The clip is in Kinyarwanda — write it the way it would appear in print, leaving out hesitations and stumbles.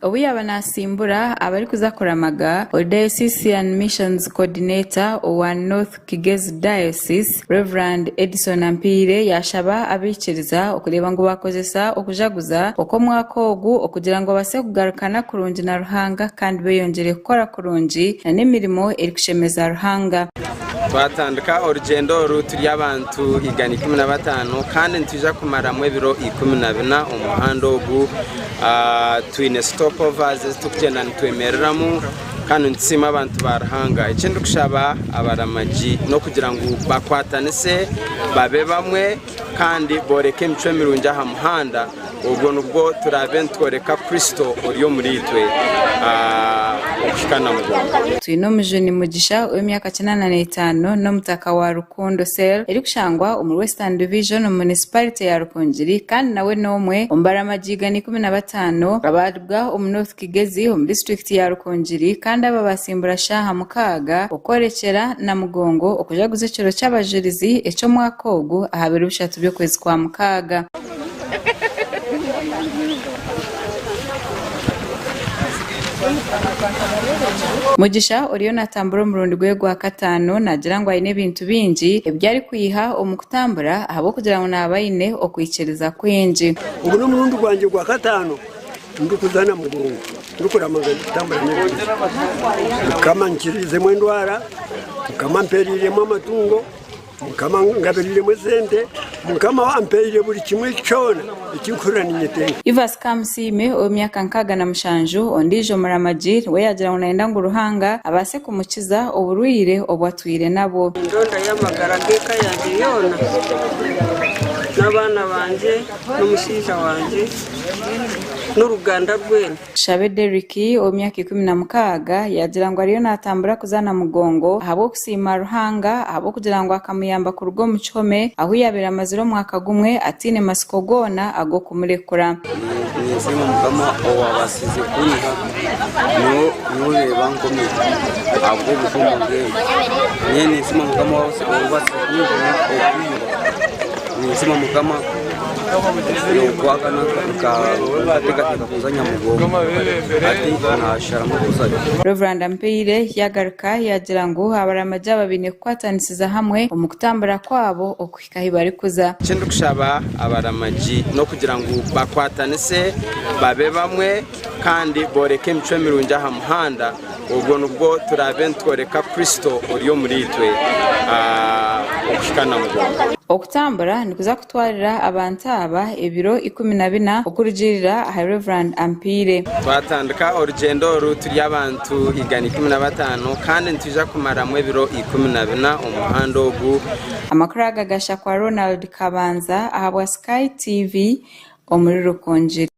ubu yabanasimbura abari kuzakoramaga Diocesan Missions Coordinator wa North Kigezi Diocese Reverend Edison Ampire yashaba abikiriza okureba ngo bakozesa okujaguza uko mwakogu okugira ngo base kugarukana kurungi na Ruhanga kandi beyongere gukora kurungi na n'imirimo iri kushemeza Ruhanga. Twatandika urugendo ruturi abantu igana 15 kandi ntija kumara mu biro 14 umuhanda ogu twine stopovers tukugenda ntwemereramu kandi ntsima abantu barahanga ikindi kushaba abaramaji no kugira ngo bakwatanise babe bamwe kandi boreke imico mirungi aha muhanda ubwo nubwo turaventworeka Kristo uriyo muri twe ukikana mugongo. Twino mujuni mugisha w'imyaka 85 no mutaka wa Rukundo Cell eri kushangwa mu Western Division municipality ya Rukungiri kandi nawe nomwe umbaramajiga ni 15 abadwa mu North Kigezi mu district ya Rukungiri kandi aba basimbura shaha mukaga ukorekera na mugongo okujaguze ciro cy'abajurizi eco mwakogu ahabera ubushatu byo kwezi kwa mukaga. Mugisha uriyo natambura mu rundi rwego wa 5 nagira ngo ayine bintu bingi ebyari kuyiha omukutambura abo kugira ngo nabayine okwikiriza kwinji. Ubu no mu rundi rwanje rwa 5 ndukuzana mugongo ndukuramanga tambura n'ibindi kama nkirize mu ndwara kama mperire mu matungo kama ngabirire mu sente kama amperire buri kimwe cyona ikikurana nyete. Ivas Kamsime omyaka nkaga na mushanju ondijo muramaji we yagira ngo naenda ngo Ruhanga abase kumukiza oburwire obwatwire nabo. Ndonda y'amagara geka yanjye yona n'abana banje n'umushija wanje n'uruganda rwene. Shabe Deriki omyaka 16 yagira ngo ariyo natambura kuzana mugongo habo kusima Ruhanga habo kugira ngo akamuyamba ku rugo mu Chome aho yabera amaziro mwaka gumwe atine masikogona ago kumurekura. Nizima mukama owabasize kuyiha niwe bangome abo bukombe nyene nizima mukama owabasize kuyiha nizima mukama Reverend Ampire yagaruka yagira ngo abaramaja babine kwatanisiza hamwe umukutambura kwabo okwikahi bari kuza. Ikindi kushaba abaramaji no kugira ngo bakwatanise babe bamwe kandi boreke imico mirungi aha muhanda ubwo nubwo turaventworeka Kristo uriyo muri twe ukikana mugongo. Okutambura nikuza kutwarira abantu aba ebiro 14 okurujirira aha Reverend Ampire. Twatandika urugendo ruturi abantu igana 15 kandi ntija kumara mu biro 14 umuhanda ogu. Amakuru agagasha kwa Ronald Kabanza ahabwa Sky TV omuri Rukungiri.